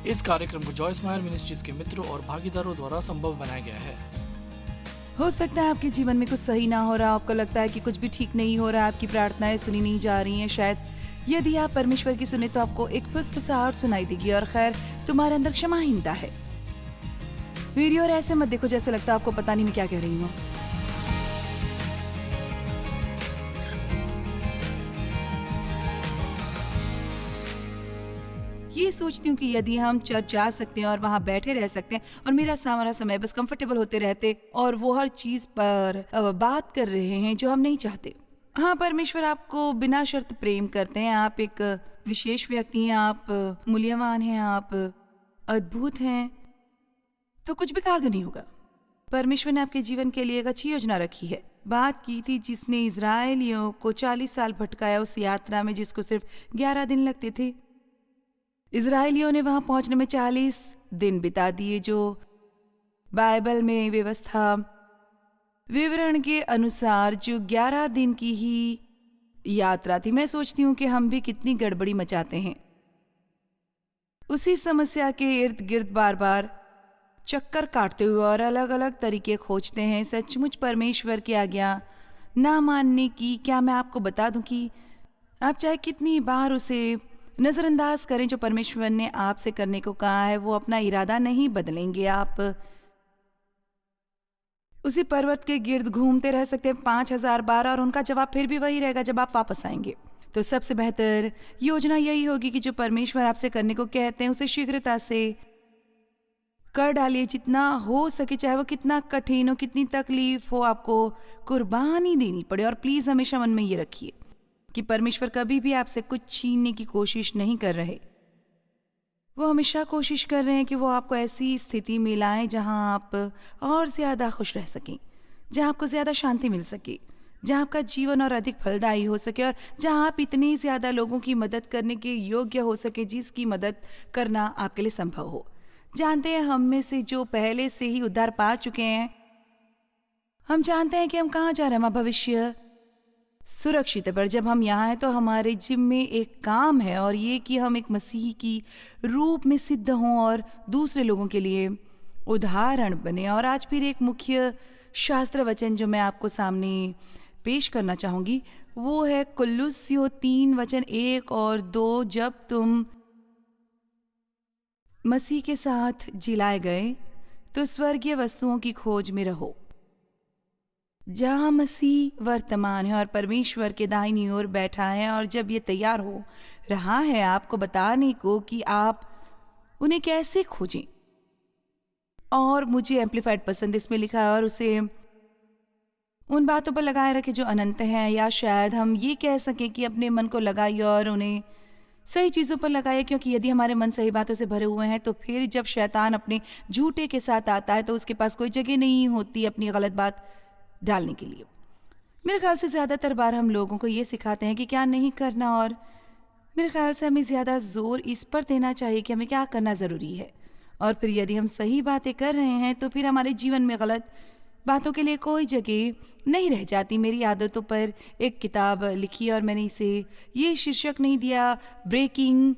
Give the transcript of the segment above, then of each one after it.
इस कार्यक्रम को जॉय स्माइल मिनिस्ट्रीज के मित्रों और भागीदारों द्वारा संभव बनाया गया है। हो सकता है आपके जीवन में कुछ सही ना हो रहा, आपको लगता है कि कुछ भी ठीक नहीं हो रहा, आपकी प्रार्थनाएं सुनी नहीं जा रही हैं। शायद यदि आप परमेश्वर की सुने तो आपको एक फुसफुसाहट सुनाई देगी और खैर तुम्हारे अंदर क्षमाहीनता है। वीडियो और ऐसे मत देखो जैसे लगता है आपको पता नहीं मैं क्या कह रही हूँ। ये सोचती हूँ कि यदि हम चर्च जा सकते हैं और वहाँ बैठे रह सकते हैं और मेरा सारा समय बस कंफर्टेबल होते रहते और वो हर चीज पर बात कर रहे हैं जो हम नहीं चाहते। हाँ, परमेश्वर आपको बिना शर्त प्रेम करते हैं, आप एक विशेष व्यक्ति हैं, आप मूल्यवान हैं, आप अद्भुत हैं, तो कुछ भी कारगर नहीं होगा। परमेश्वर ने आपके जीवन के लिए एक अच्छी योजना रखी है। बात की थी जिसने इजरायलियों को 40 साल भटकाया उस यात्रा में जिसको सिर्फ 11 दिन लगते थे। इजरायलियों ने वहां पहुंचने में 40 दिन बिता दिए, जो बाइबल में व्यवस्था विवरण के अनुसार जो 11 दिन की ही यात्रा थी। मैं सोचती हूँ कि हम भी कितनी गड़बड़ी मचाते हैं, उसी समस्या के इर्द गिर्द बार बार चक्कर काटते हुए और अलग अलग तरीके खोजते हैं सचमुच परमेश्वर की आज्ञा ना मानने की। क्या मैं आपको बता दूं कि आप चाहे कितनी बार उसे नजरअंदाज करें जो परमेश्वर ने आपसे करने को कहा है, वो अपना इरादा नहीं बदलेंगे। आप उसी पर्वत के गिर्द घूमते रह सकते हैं 5000 बार और उनका जवाब फिर भी वही रहेगा जब आप वापस आएंगे। तो सबसे बेहतर योजना यही होगी कि जो परमेश्वर आपसे करने को कहते हैं उसे शीघ्रता से कर डालिए, जितना हो सके, चाहे वो कितना कठिन हो, कितनी तकलीफ हो, आपको कुर्बानी देनी पड़े। और प्लीज हमेशा मन में ये रखिए कि परमेश्वर कभी भी आपसे कुछ छीनने की कोशिश नहीं कर रहे। वो हमेशा कोशिश कर रहे हैं कि वो आपको ऐसी स्थिति में लाएं जहां आप और ज्यादा खुश रह सकें, जहां आपको ज्यादा शांति मिल सके, जहां आपका जीवन और अधिक फलदायी हो सके और जहां आप इतनी ज्यादा लोगों की मदद करने के योग्य हो सके जिसकी मदद करना आपके लिए संभव हो। जानते हैं, हम में से जो पहले से ही उद्धार पा चुके हैं, हम जानते हैं कि हम कहाँ जा रहे हैं। हमारा भविष्य सुरक्षित है, पर जब हम यहाँ हैं तो हमारे जिम में एक काम है और ये कि हम एक मसीह की रूप में सिद्ध हों और दूसरे लोगों के लिए उदाहरण बने। और आज फिर एक मुख्य शास्त्र वचन जो मैं आपको सामने पेश करना चाहूंगी वो है कुलुस्सियों 3:1 और 2। जब तुम मसीह के साथ जिलाए गए तो स्वर्गीय वस्तुओं की खोज में रहो जहां मसीह वर्तमान है और परमेश्वर के दाहिनी ओर बैठा है। और जब ये तैयार हो रहा है आपको बताने को कि आप उन्हें कैसे खोजें, और मुझे एम्पलीफाइड पसंद इसमें लिखा है, और उसे उन बातों पर लगाए रखे जो अनंत हैं, या शायद हम ये कह सकें कि अपने मन को लगाइए और उन्हें सही चीज़ों पर लगाइए। क्योंकि यदि हमारे मन सही बातों से भरे हुए हैं तो फिर जब शैतान अपने झूठे के साथ आता है तो उसके पास कोई जगह नहीं होती अपनी गलत बात डालने के लिए। मेरे ख्याल से ज़्यादातर बार हम लोगों को ये सिखाते हैं कि क्या नहीं करना, और मेरे ख्याल से हमें ज़्यादा जोर इस पर देना चाहिए कि हमें क्या करना ज़रूरी है। और फिर यदि हम सही बातें कर रहे हैं तो फिर हमारे जीवन में गलत बातों के लिए कोई जगह नहीं रह जाती। मेरी आदतों पर एक किताब लिखी और मैंने इसे ये शीर्षक नहीं दिया ब्रेकिंग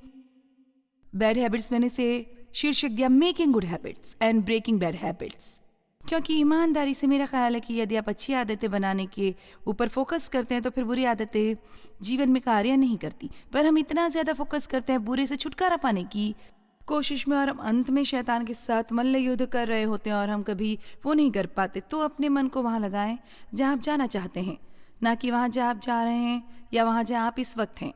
बैड हैबिट्स, मैंने इसे शीर्षक दिया making good habits and breaking bad habits. क्योंकि ईमानदारी से मेरा ख्याल है कि यदि आप अच्छी आदतें बनाने के ऊपर फोकस करते हैं तो फिर बुरी आदतें जीवन में कार्य नहीं करती। पर हम इतना ज़्यादा फोकस करते हैं बुरे से छुटकारा पाने की कोशिश में और हम अंत में शैतान के साथ मल्ल युद्ध कर रहे होते हैं और हम कभी वो नहीं कर पाते। तो अपने मन को वहाँ लगाएं जहाँ आप जाना चाहते हैं, ना कि वहाँ जहाँ आप जा रहे हैं या वहाँ जहाँ आप इस वक्त हैं।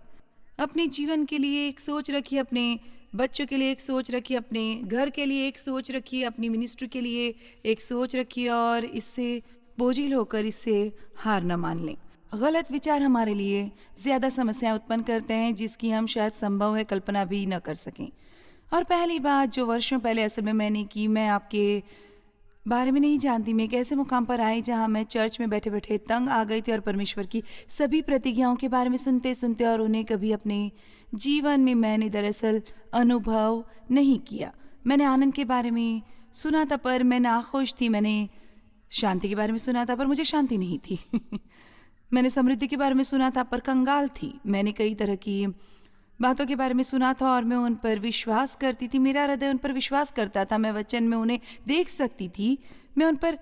अपने जीवन के लिए एक सोच रखिए, अपने बच्चों के लिए एक सोच रखिए, अपने घर के लिए एक सोच रखिए, अपनी मिनिस्ट्री के लिए एक सोच रखिए और इससे बोझिल होकर इससे हार न मान लें। गलत विचार हमारे लिए ज़्यादा समस्याएं उत्पन्न करते हैं जिसकी हम शायद संभव है कल्पना भी न कर सकें। और पहली बात जो वर्षों पहले असल में मैंने की, मैं आपके बारे में नहीं जानती, मैं एक ऐसे मुकाम पर आई जहाँ मैं चर्च में बैठे बैठे तंग आ गई थी और परमेश्वर की सभी प्रतिज्ञाओं के बारे में सुनते सुनते और उन्हें कभी अपने जीवन में मैंने दरअसल अनुभव नहीं किया। मैंने आनंद के बारे में सुना था पर मैं नाखुश थी, मैंने शांति के बारे में सुना था पर मुझे शांति नहीं थी मैंने समृद्धि के बारे में सुना था पर कंगाल थी। मैंने कई तरह की बातों के बारे में सुना था और मैं उन पर विश्वास करती थी। मेरा हृदय उन पर विश्वास करता था। मैं वचन में उन्हें देख सकती थी, मैं उन पर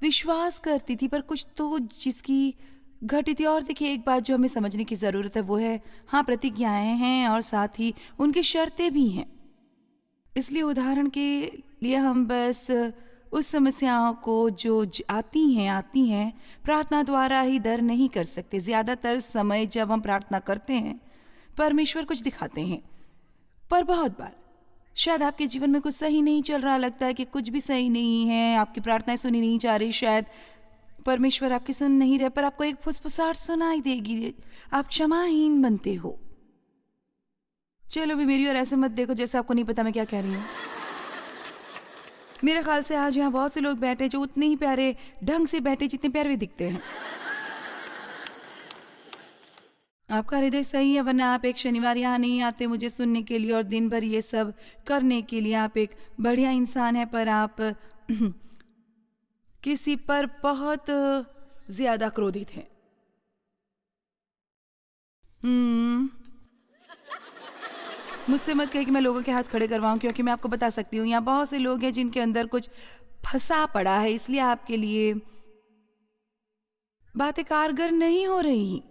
विश्वास करती थी। पर कुछ तो जिसकी घटी थी। और देखिए, एक बात जो हमें समझने की ज़रूरत है वो है, हाँ, प्रतिज्ञाएं हैं और साथ ही उनकी शर्तें भी हैं। इसलिए उदाहरण के लिए हम बस उस समस्याओं को जो आती हैं प्रार्थना द्वारा ही दर नहीं कर सकते। ज़्यादातर समय जब हम प्रार्थना करते हैं परमेश्वर कुछ दिखाते हैं, पर बहुत बार शायद आपके जीवन में कुछ सही नहीं चल रहा, लगता है कि कुछ भी सही नहीं है, आपकी प्रार्थनाएं सुनी नहीं जा रही, शायद परमेश्वर आपकी सुन नहीं रहे, पर आपको एक फुसफुसाहट सुनाई देगी, आप क्षमाहीन बनते हो। चलो भी मेरी और ऐसे मत देखो जैसे आपको नहीं पता मैं क्या कह रही हूँ। मेरे ख्याल से आज यहाँ बहुत से लोग बैठे जो उतने ही प्यारे ढंग से बैठे जितने प्यारे दिखते हैं। आपका हृदय सही है, वरना आप एक शनिवार यहाँ नहीं आते मुझे सुनने के लिए और दिन भर ये सब करने के लिए। आप एक बढ़िया इंसान है, पर आप किसी पर बहुत ज्यादा क्रोधित हैं। मुझसे मत कहिए कि मैं लोगों के हाथ खड़े करवाऊं, क्योंकि मैं आपको बता सकती हूँ यहाँ बहुत से लोग हैं जिनके अंदर कुछ फंसा पड़ा है, इसलिए आपके लिए बातें कारगर नहीं हो रही।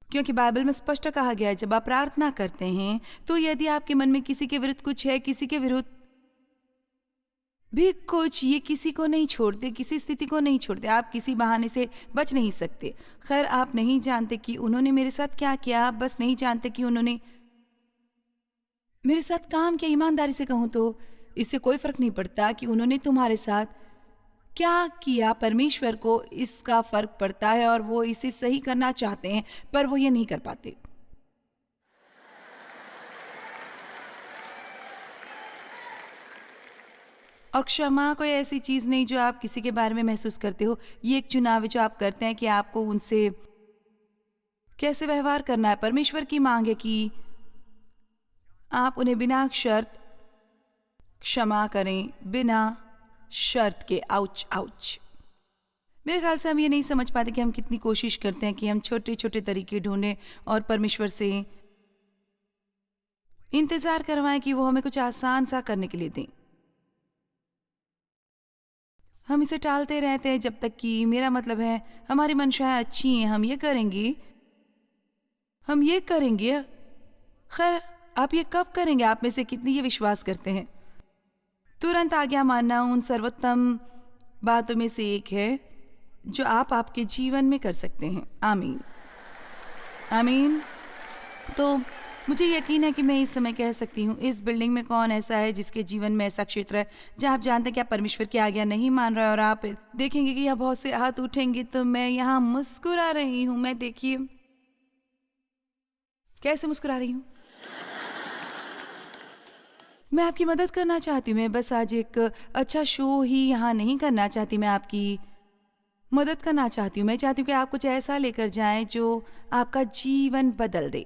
क्योंकि बाइबल में स्पष्ट कहा गया है, जब आप प्रार्थना करते हैं तो यदि आपके मन में किसी के विरुद्ध कुछ है, किसी के विरुद्ध भी कुछ, ये किसी को नहीं छोड़ते, किसी स्थिति को नहीं छोड़ते, आप किसी बहाने से बच नहीं सकते। खैर, आप नहीं जानते कि उन्होंने मेरे साथ क्या किया, आप बस नहीं जानते कि उन्होंने मेरे साथ काम किया। ईमानदारी से कहूं तो इससे कोई फर्क नहीं पड़ता कि उन्होंने तुम्हारे साथ क्या किया, परमेश्वर को इसका फर्क पड़ता है और वो इसे सही करना चाहते हैं, पर वो ये नहीं कर पाते। और क्षमा कोई ऐसी चीज नहीं जो आप किसी के बारे में महसूस करते हो, ये एक चुनाव है जो आप करते हैं कि आपको उनसे कैसे व्यवहार करना है। परमेश्वर की मांग है कि आप उन्हें बिना शर्त क्षमा करें, बिना शर्त के। Ouch ouch. मेरे ख्याल से हम ये नहीं समझ पाते कि हम कितनी कोशिश करते हैं कि हम छोटे छोटे तरीके ढूंढें और परमेश्वर से इंतजार करवाएं कि वो हमें कुछ आसान सा करने के लिए दें। हम इसे टालते रहते हैं जब तक कि, मेरा मतलब है, हमारी मंशाएं अच्छी हैं, हम ये करेंगे, हम ये करेंगे। खैर, आप ये कब करेंगे? आप में से कितने ये विश्वास करते हैं तुरंत आज्ञा मानना उन सर्वोत्तम बातों में से एक है जो आप आपके जीवन में कर सकते हैं? आमीन, आमीन। तो मुझे यकीन है कि मैं इस समय कह सकती हूँ, इस बिल्डिंग में कौन ऐसा है जिसके जीवन में ऐसा क्षेत्र है जहाँ आप जानते हैं कि आप परमेश्वर की आज्ञा नहीं मान रहे, और आप देखेंगे कि यहाँ बहुत से हाथ उठेंगे। तो मैं यहाँ मुस्कुरा रही हूँ, मैं देखिए कैसे मुस्कुरा रही हूँ। मैं आपकी मदद करना चाहती हूँ। मैं बस आज एक अच्छा शो ही यहाँ नहीं करना चाहती, मैं आपकी मदद करना चाहती हूँ। मैं चाहती हूँ कि आप कुछ ऐसा लेकर जाएं जो आपका जीवन बदल दे।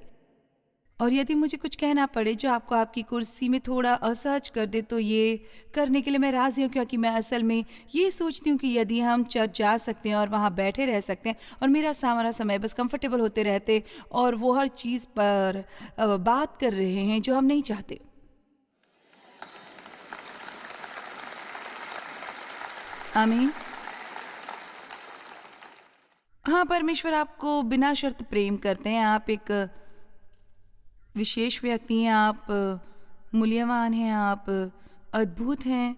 और यदि मुझे कुछ कहना पड़े जो आपको आपकी कुर्सी में थोड़ा असहज कर दे, तो ये करने के लिए मैं राजी हूँ, क्योंकि मैं असल में ये सोचती हूँ कि यदि हम चर्च जा सकते हैं और वहाँ बैठे रह सकते हैं और मेरा सारा समय बस कंफर्टेबल होते रहते और वो हर चीज़ पर बात कर रहे हैं जो हम नहीं चाहते। आमीन। हाँ, परमेश्वर आपको बिना शर्त प्रेम करते हैं। आप एक विशेष व्यक्ति हैं, आप मूल्यवान हैं, आप अद्भुत हैं।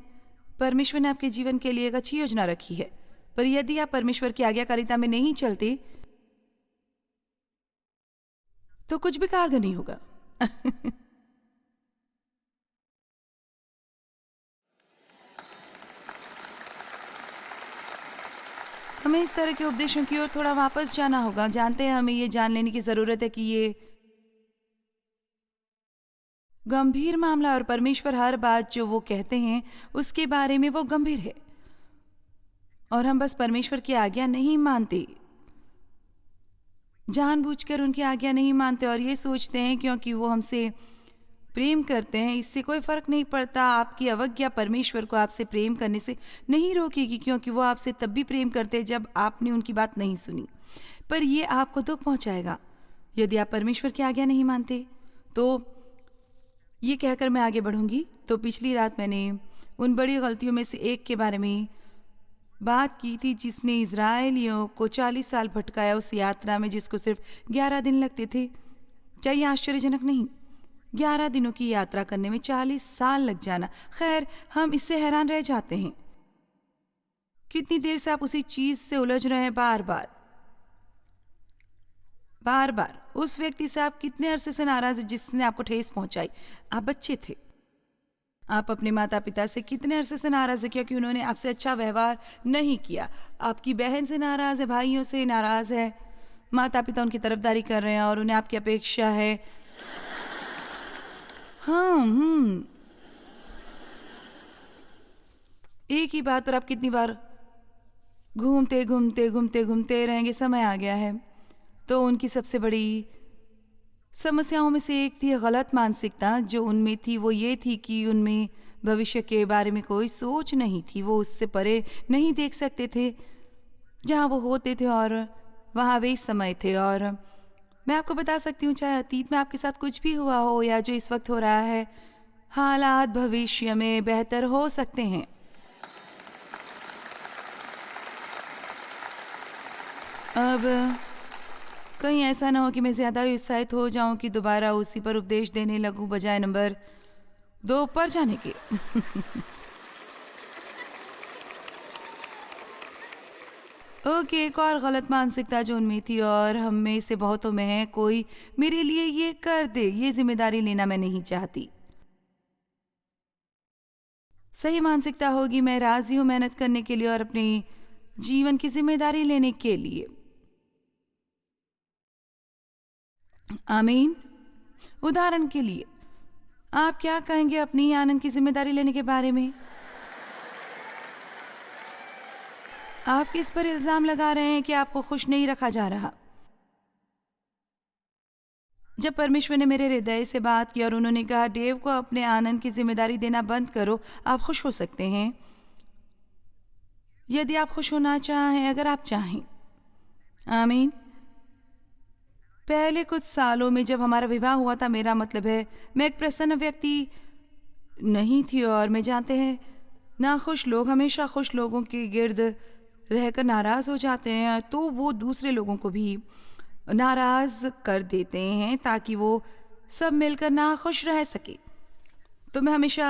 परमेश्वर ने आपके जीवन के लिए एक अच्छी योजना रखी है, पर यदि आप परमेश्वर की आज्ञाकारिता में नहीं चलते तो कुछ भी कारगर नहीं होगा। हमें इस तरह के उपदेशों की ओर थोड़ा वापस जाना होगा। जानते हैं, हमें ये जान लेने की जरूरत है कि ये गंभीर मामला, और परमेश्वर हर बात जो वो कहते हैं उसके बारे में वो गंभीर है, और हम बस परमेश्वर की आज्ञा नहीं मानते, जानबूझकर उनकी आज्ञा नहीं मानते और ये सोचते हैं क्योंकि वो हमसे प्रेम करते हैं, इससे कोई फर्क नहीं पड़ता। आपकी अवज्ञा परमेश्वर को आपसे प्रेम करने से नहीं रोकेगी, क्योंकि वो आपसे तब भी प्रेम करते हैं जब आपने उनकी बात नहीं सुनी, पर ये आपको दुख पहुंचाएगा। यदि आप परमेश्वर की आज्ञा नहीं मानते तो ये कहकर मैं आगे बढ़ूंगी। तो पिछली रात मैंने उन बड़ी गलतियों में से एक के बारे में बात की थी जिसने इजरायलियों को 40 साल भटकाया उस यात्रा में जिसको सिर्फ 11 दिन लगते थे। क्या ये आश्चर्यजनक नहीं? 11 दिनों की यात्रा करने में 40 साल लग जाना। खैर, हम इससे हैरान रह जाते हैं। कितनी देर से आप उसी चीज से उलझ रहे हैं, बार बार बार बार। उस व्यक्ति से आप कितने अरसे से नाराज हैं जिसने आपको ठेस पहुंचाई? आप बच्चे थे। आप अपने माता पिता से कितने अरसे से नाराज है क्योंकि उन्होंने आपसे अच्छा व्यवहार नहीं किया? आपकी बहन से नाराज है, भाइयों से नाराज है। माता पिता उनकी तरफदारी कर रहे हैं और उन्हें आपकी अपेक्षा है। हाँ, एक ही बात पर आप कितनी बार घूमते घूमते घूमते घूमते रहेंगे? समय आ गया है। तो उनकी सबसे बड़ी समस्याओं में से एक थी गलत मानसिकता। जो उनमें थी वो ये थी कि उनमें भविष्य के बारे में कोई सोच नहीं थी। वो उससे परे नहीं देख सकते थे। जहाँ वो होते थे और वहाँ वे समय थे। और मैं आपको बता सकती हूँ, चाहे अतीत में आपके साथ कुछ भी हुआ हो या जो इस वक्त हो रहा है, हालात भविष्य में बेहतर हो सकते हैं। अब कहीं ऐसा ना हो कि मैं ज़्यादा उत्साहित हो जाऊं कि दोबारा उसी पर उपदेश देने लगूं बजाय नंबर 2 पर जाने के। ओके, एक और गलत मानसिकता जो उनमें थी और हम में से बहुतों में है, कोई मेरे लिए ये कर दे, ये जिम्मेदारी लेना मैं नहीं चाहती। सही मानसिकता होगी, मैं राजी हूं मेहनत करने के लिए और अपने जीवन की जिम्मेदारी लेने के लिए। आमीन। उदाहरण के लिए, आप क्या कहेंगे अपनी ही आनंद की जिम्मेदारी लेने के बारे में? आप किस पर इल्जाम लगा रहे हैं कि आपको खुश नहीं रखा जा रहा? जब परमेश्वर ने मेरे हृदय से बात की और उन्होंने कहा डेव को अपने आनंद की जिम्मेदारी देना बंद करो, आप खुश हो सकते हैं यदि आप खुश होना चाहें, अगर आप चाहें। आमीन। पहले कुछ सालों में जब हमारा विवाह हुआ था, मेरा मतलब है मैं एक प्रसन्न व्यक्ति नहीं थी और मैं जानते हैं नाखुश लोग हमेशा खुश लोगों के गिर्द रहकर नाराज हो जाते हैं, तो वो दूसरे लोगों को भी नाराज कर देते हैं ताकि वो सब मिलकर नाखुश रह सके। तो मैं हमेशा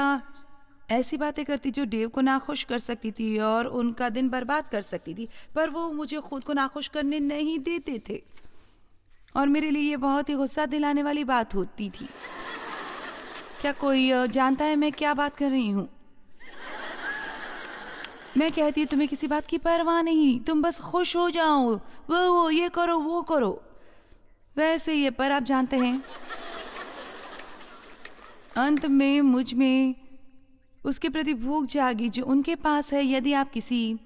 ऐसी बातें करती जो डेव को नाखुश कर सकती थी और उनका दिन बर्बाद कर सकती थी, पर वो मुझे खुद को नाखुश करने नहीं देते थे और मेरे लिए ये बहुत ही गुस्सा दिलाने वाली बात होती थी। क्या कोई जानता है मैं क्या बात कर रही हूँ? मैं कहती हूँ तुम्हें किसी बात की परवाह नहीं, तुम बस खुश हो जाओ, वो ये करो वो करो, वैसे ये। पर आप जानते हैं अंत में मुझ में उसके प्रति भूख जागी जो उनके पास है। यदि आप किसी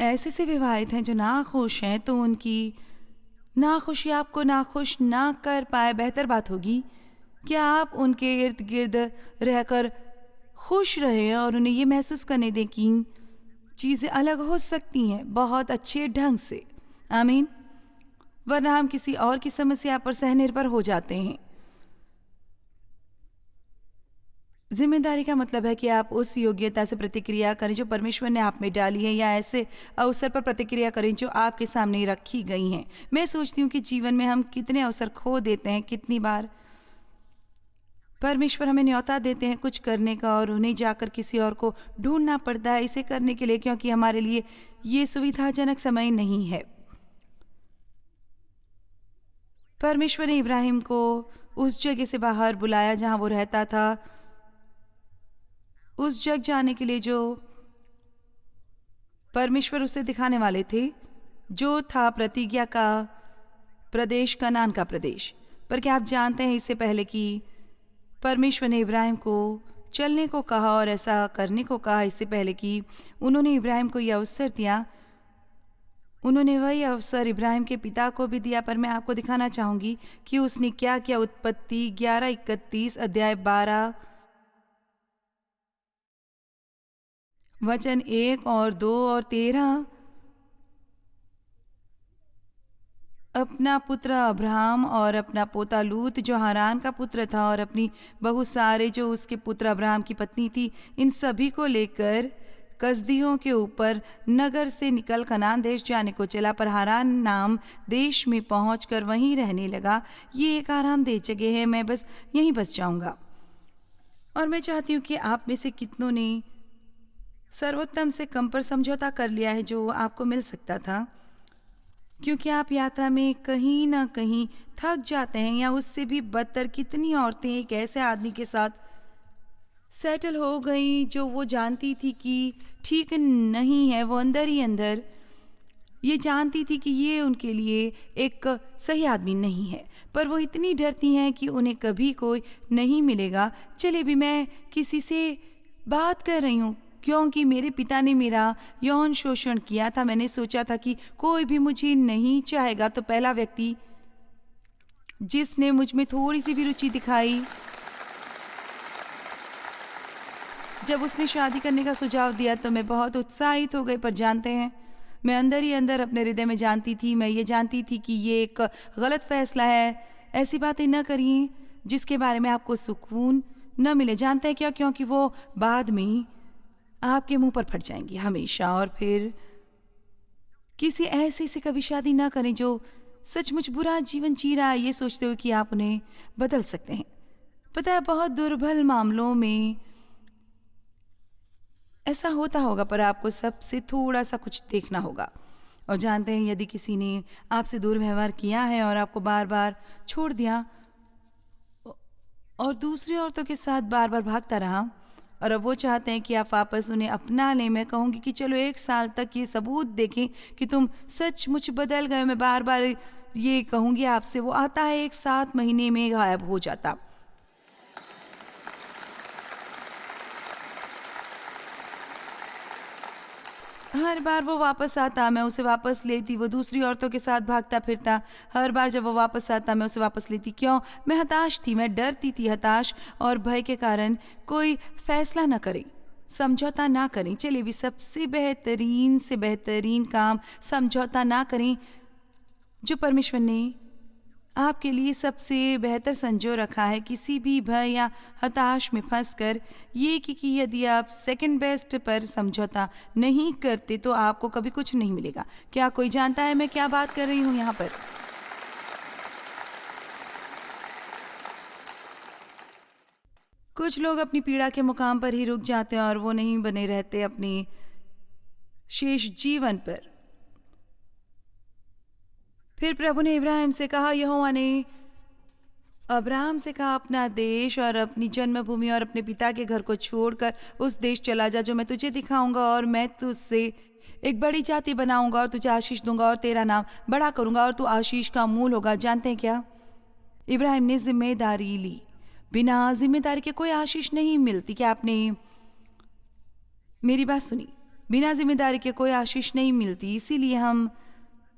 ऐसे से विवाहित हैं जो नाखुश हैं, तो उनकी नाखुशी आपको नाखुश ना कर पाए। बेहतर बात होगी कि आप उनके इर्द गिर्द रहकर खुश रहें और उन्हें ये महसूस करने दें कि चीज़ें अलग हो सकती हैं बहुत अच्छे ढंग से। आमीन। वरना हम किसी और की समस्या पर सहनिर्भर हो जाते हैं। जिम्मेदारी का मतलब है कि आप उस योग्यता से प्रतिक्रिया करें जो परमेश्वर ने आप में डाली है, या ऐसे अवसर पर प्रतिक्रिया करें जो आपके सामने रखी गई हैं। मैं सोचती हूँ कि जीवन में हम कितने अवसर खो देते हैं। कितनी बार परमेश्वर हमें न्योता देते हैं कुछ करने का और उन्हें जाकर किसी और को ढूंढना पड़ता है इसे करने के लिए, क्योंकि हमारे लिए ये सुविधाजनक समय नहीं है। परमेश्वर ने इब्राहिम को उस जगह से बाहर बुलाया जहां वो रहता था, उस जग जाने के लिए जो परमेश्वर उसे दिखाने वाले थे, जो था प्रतिज्ञा का प्रदेश, कनान का प्रदेश। पर क्या आप जानते हैं इससे पहले कि परमेश्वर ने इब्राहिम को चलने को कहा और ऐसा करने को कहा, इससे पहले कि उन्होंने इब्राहिम को यह अवसर दिया, उन्होंने वही अवसर इब्राहिम के पिता को भी दिया। पर मैं आपको दिखाना चाहूँगी कि उसने क्या किया। उत्पत्ति 11:31 अध्याय 12 वचन 1 और 2 और 13। अपना पुत्र अब्राहम और अपना पोता लूत जो हारान का पुत्र था और अपनी बहू सारे जो उसके पुत्र अब्राहम की पत्नी थी, इन सभी को लेकर कसदियों के ऊपर नगर से निकल कनान देश जाने को चला। पर हारान नाम देश में पहुंचकर वहीं रहने लगा। ये एक आरामदेह जगह है, मैं बस यहीं बस जाऊंगा। और मैं चाहती हूँ कि आप में से कितनों ने सर्वोत्तम से कम पर समझौता कर लिया है जो आपको मिल सकता था, क्योंकि आप यात्रा में कहीं ना कहीं थक जाते हैं। या उससे भी बदतर, कितनी औरतें एक ऐसे आदमी के साथ सेटल हो गई जो वो जानती थी कि ठीक नहीं है। वो अंदर ही अंदर ये जानती थी कि ये उनके लिए एक सही आदमी नहीं है, पर वो इतनी डरती हैं कि उन्हें कभी कोई नहीं मिलेगा। चले भी मैं किसी से बात कर रही हूँ क्योंकि मेरे पिता ने मेरा यौन शोषण किया था। मैंने सोचा था कि कोई भी मुझे नहीं चाहेगा, तो पहला व्यक्ति जिसने मुझ में थोड़ी सी भी रुचि दिखाई, जब उसने शादी करने का सुझाव दिया तो मैं बहुत उत्साहित हो गई। पर जानते हैं, मैं अंदर ही अंदर अपने हृदय में जानती थी, मैं ये जानती थी कि ये एक गलत फैसला है। ऐसी बातें न करिए जिसके बारे में आपको सुकून न मिले। जानते हैं क्या? क्योंकि वो बाद में आपके मुंह पर फट जाएंगी हमेशा। और फिर किसी ऐसे से कभी शादी ना करें जो सचमुच बुरा जीवन जी रहा है, ये सोचते हुए कि आप उन्हें बदल सकते हैं। पता है, बहुत दुर्बल मामलों में ऐसा होता होगा, पर आपको सबसे थोड़ा सा कुछ देखना होगा। और जानते हैं, यदि किसी ने आपसे दुर्व्यवहार किया है और आपको बार बार छोड़ दिया और दूसरी औरतों के साथ बार बार भागता रहा, और अब वो चाहते हैं कि आप वापस उन्हें अपना लें, मैं कहूँगी कि चलो 1 साल तक ये सबूत देखें कि तुम सचमुच बदल गए। मैं बार बार ये कहूँगी आपसे, वो आता है 1-7 महीने में गायब हो जाता। हर बार वो वापस आता, मैं उसे वापस लेती, वो दूसरी औरतों के साथ भागता फिरता। हर बार जब वो वापस आता, मैं उसे वापस लेती। क्यों? मैं हताश थी, मैं डरती थी। हताश और भय के कारण कोई फैसला न करें, समझौता ना करें। चलिए भी सबसे बेहतरीन से बेहतरीन काम समझौता ना करें जो परमेश्वर ने आपके लिए सबसे बेहतर संजो रखा है। किसी भी भय या हताश में फंसकर ये कि यदि आप सेकंड बेस्ट पर समझौता नहीं करते तो आपको कभी कुछ नहीं मिलेगा। क्या कोई जानता है मैं क्या बात कर रही हूँ यहाँ पर? कुछ लोग अपनी पीड़ा के मुकाम पर ही रुक जाते हैं और वो नहीं बने रहते अपने शेष जीवन पर। फिर प्रभु ने इब्राहिम से कहा, यहोवा ने अब्राहम से कहा, अपना देश और अपनी जन्मभूमि और अपने पिता के घर को छोड़कर उस देश चला जा जो मैं तुझे दिखाऊंगा, और मैं तुझसे एक बड़ी जाति बनाऊंगा और तुझे आशीष दूंगा और तेरा नाम बड़ा करूंगा और तू आशीष का मूल होगा। जानते हैं क्या? इब्राहिम ने जिम्मेदारी ली। बिना जिम्मेदारी के कोई आशीष नहीं मिलती। क्या आपने मेरी बात सुनी? बिना जिम्मेदारी के कोई आशीष नहीं मिलती। इसीलिए हम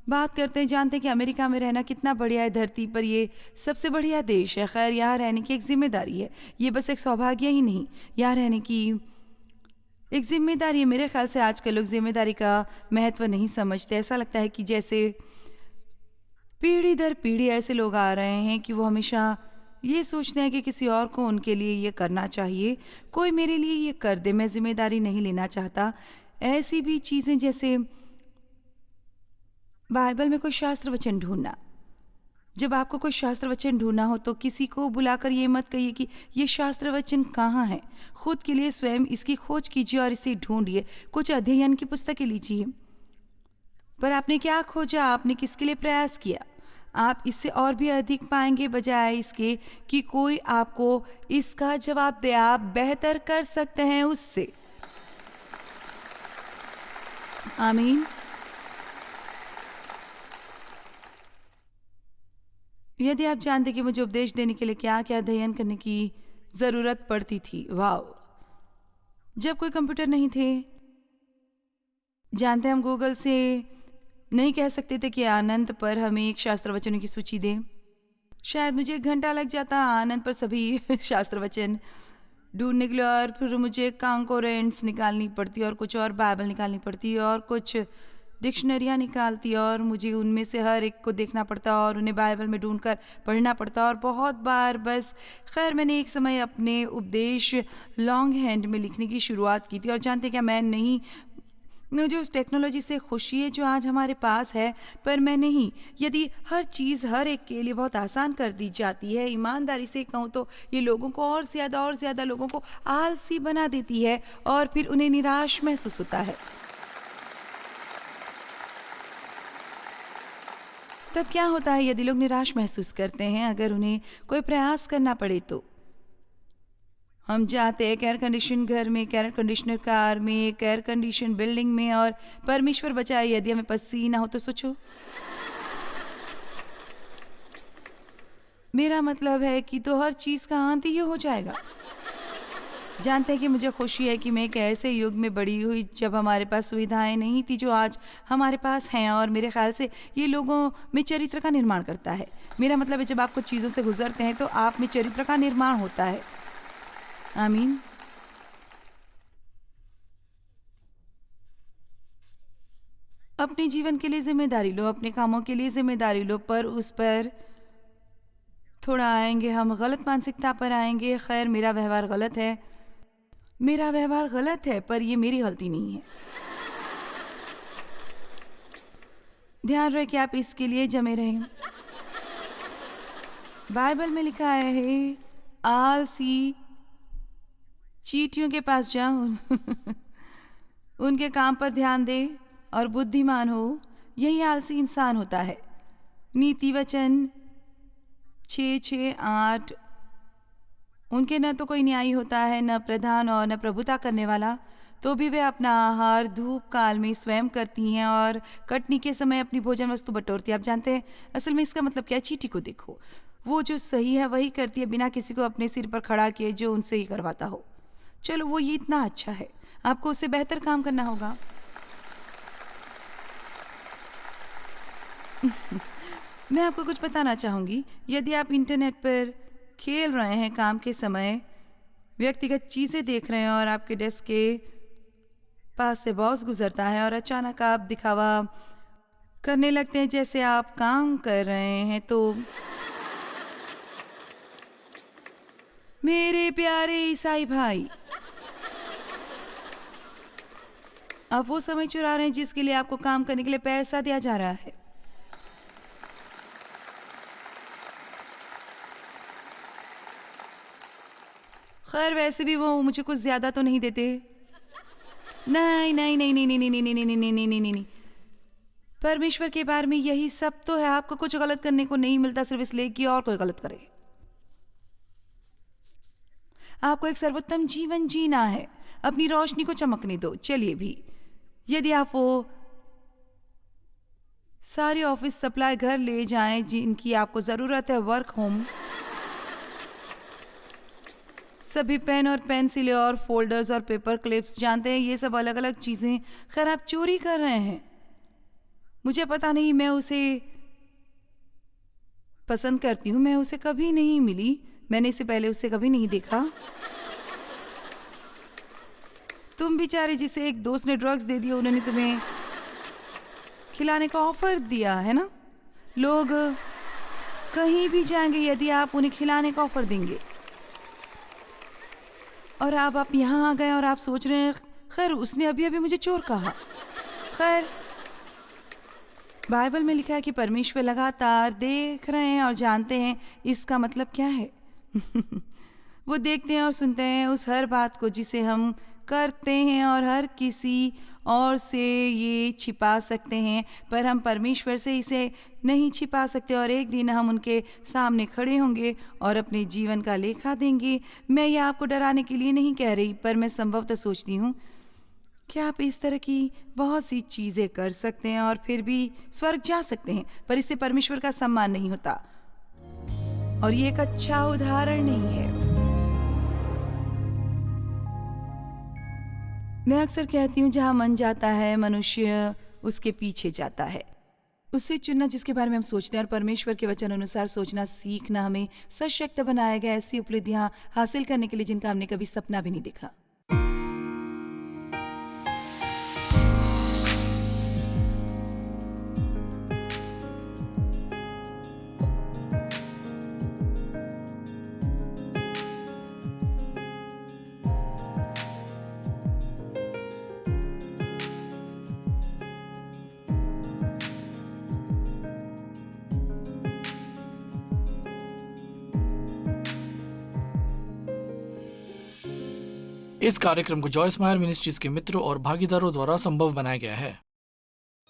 बात करते हैं। जानते हैं कि अमेरिका में रहना कितना बढ़िया है, धरती पर ये सबसे बढ़िया देश है। खैर, यहाँ रहने की एक जिम्मेदारी है। ये बस एक सौभाग्य ही नहीं, यहाँ रहने की एक जिम्मेदारी है। मेरे ख्याल से आजकल लोग जिम्मेदारी का महत्व नहीं समझते। ऐसा लगता है कि जैसे पीढ़ी दर पीढ़ी ऐसे लोग आ रहे हैं कि वो हमेशा ये सोचते हैं कि किसी और को उनके लिए ये करना चाहिए, कोई मेरे लिए ये कर दे, मैं जिम्मेदारी नहीं लेना चाहता। ऐसी भी चीज़ें जैसे बाइबल में कोई शास्त्र वचन ढूंढना। जब आपको कोई शास्त्र वचन ढूंढना हो तो किसी को बुलाकर ये मत कहिए कि ये शास्त्र वचन कहाँ है। खुद के लिए स्वयं इसकी खोज कीजिए और इसे ढूंढिए। कुछ अध्ययन की पुस्तकें लीजिए। पर आपने क्या खोजा? आपने किसके लिए प्रयास किया? आप इससे और भी अधिक पाएंगे, बजाय इसके कि कोई आपको इसका जवाब दे। आप बेहतर कर सकते हैं उससे। आमीन। यदि आप जानते कि मुझे उपदेश देने के लिए क्या क्या अध्ययन करने की ज़रूरत पड़ती थी। वाह! जब कोई कंप्यूटर नहीं थे, जानते हम गूगल से नहीं कह सकते थे कि आनंद पर हमें एक शास्त्र वचनों की सूची दें। शायद मुझे 1 घंटा लग जाता आनंद पर सभी शास्त्र वचन ढूंढने के लिए, और फिर मुझे कॉन्कोरेंट्स निकालनी पड़ती और कुछ और बाइबल निकालनी पड़ती और कुछ डिक्शनरियाँ निकालती और मुझे उनमें से हर एक को देखना पड़ता और उन्हें बाइबल में ढूंढकर पढ़ना पड़ता और बहुत बार बस। खैर, मैंने एक समय अपने उपदेश लॉन्ग हैंड में लिखने की शुरुआत की थी और जानते क्या, मैं नहीं, मुझे उस टेक्नोलॉजी से खुशी है जो आज हमारे पास है, पर मैं नहीं। यदि हर चीज़ हर एक के लिए बहुत आसान कर दी जाती है, ईमानदारी से कहूँ तो ये लोगों को और ज़्यादा लोगों को आलसी बना देती है और फिर उन्हें निराश महसूस होता है। तब क्या होता है यदि लोग निराश महसूस करते हैं? अगर उन्हें कोई प्रयास करना पड़े तो हम जाते हैं एक एयर कंडीशन घर में, एक एयर कंडीशनर कार में, एक एयर कंडीशन बिल्डिंग में, और परमेश्वर बचाए यदि हमें पसीना हो तो सोचो। मेरा मतलब है कि तो हर चीज़ का अंत ही हो जाएगा। जानते हैं कि मुझे खुशी है कि मैं एक ऐसे युग में बड़ी हुई जब हमारे पास सुविधाएं नहीं थी जो आज हमारे पास हैं, और मेरे ख्याल से ये लोगों में चरित्र का निर्माण करता है। मेरा मतलब है जब आप कुछ चीज़ों से गुजरते हैं तो आप में चरित्र का निर्माण होता है। आमीन। अपने जीवन के लिए जिम्मेदारी लो, अपने कामों के लिए जिम्मेदारी लो, पर उस पर थोड़ा आएंगे, हम गलत मानसिकता पर आएंगे। खैर, मेरा व्यवहार गलत है पर ये मेरी गलती नहीं है। ध्यान रहे कि आप इसके लिए जमे रहें। बाइबल में लिखा है आलसी चींटियों के पास जाओ उनके काम पर ध्यान दे और बुद्धिमान हो, यही आलसी इंसान होता है। नीति वचन 6:6-8। उनके न तो कोई न्यायी होता है, न प्रधान और न प्रभुता करने वाला, तो भी वे अपना आहार धूप काल में स्वयं करती हैं और कटनी के समय अपनी भोजन वस्तु बटोरती है। आप जानते हैं असल में इसका मतलब क्या है? चींटी को देखो, वो जो सही है वही करती है बिना किसी को अपने सिर पर खड़ा किए जो उनसे ही करवाता हो। चलो, वो ये इतना अच्छा है, आपको उससे बेहतर काम करना होगा। मैं आपको कुछ बताना चाहूँगी। यदि आप इंटरनेट पर खेल रहे हैं काम के समय, व्यक्तिगत चीज़ें देख रहे हैं और आपके डेस्क के पास से बॉस गुजरता है और अचानक आप दिखावा करने लगते हैं जैसे आप काम कर रहे हैं, तो मेरे प्यारे ईसाई भाई, आप वो समय चुरा रहे हैं जिसके लिए आपको काम करने के लिए पैसा दिया जा रहा है। खैर, वैसे भी वो मुझे कुछ ज्यादा तो नहीं देते। नहीं नहीं नहीं नहीं नहीं नहीं नहीं नहीं नहीं नहीं नहीं नहीं नहीं, परमेश्वर के बारे में यही सब तो है। आपको कुछ गलत करने को नहीं मिलता सिर्फ इसलिए कि और कोई गलत करे। आपको एक सर्वोत्तम जीवन जीना है, अपनी रोशनी को चमकने दो। चलिए भी, यदि आप वो सारी ऑफिस सप्लाई घर ले जाएं जिनकी आपको ज़रूरत है, वर्क होम, सभी पेन और पेंसिलें और फोल्डर्स और पेपर क्लिप्स, जानते हैं ये सब अलग अलग चीज़ें, खैर आप चोरी कर रहे हैं। मुझे पता नहीं, मैं उसे पसंद करती हूँ, मैं उसे कभी नहीं मिली, मैंने इससे पहले उसे कभी नहीं देखा। तुम बेचारे जिसे एक दोस्त ने ड्रग्स दे दिया, उन्होंने तुम्हें खिलाने का ऑफर दिया है ना। लोग कहीं भी जाएंगे यदि आप उन्हें खिलाने का ऑफर देंगे, और आप यहाँ आ गए और आप सोच रहे हैं खैर उसने अभी अभी मुझे चोर कहा। खैर, बाइबल में लिखा है कि परमेश्वर लगातार देख रहे हैं और जानते हैं इसका मतलब क्या है। वो देखते हैं और सुनते हैं उस हर बात को जिसे हम करते हैं, और हर किसी और से ये छिपा सकते हैं, पर हम परमेश्वर से इसे नहीं छिपा सकते, और एक दिन हम उनके सामने खड़े होंगे और अपने जीवन का लेखा देंगे। मैं ये आपको डराने के लिए नहीं कह रही, पर मैं संभवतः सोचती हूँ कि आप इस तरह की बहुत सी चीज़ें कर सकते हैं और फिर भी स्वर्ग जा सकते हैं, पर इससे परमेश्वर का सम्मान नहीं होता, और ये एक अच्छा उदाहरण नहीं है। मैं अक्सर कहती हूँ जहाँ मन जाता है मनुष्य उसके पीछे जाता है। उसे चुनना जिसके बारे में हम सोचते हैं और परमेश्वर के वचन अनुसार सोचना सीखना हमें सशक्त बनाया गया ऐसी उपलब्धियाँ हासिल करने के लिए जिनका हमने कभी सपना भी नहीं देखा। इस कार्यक्रम को जॉयस मायर मिनिस्ट्रीज के मित्रों और भागीदारों द्वारा संभव बनाया गया है।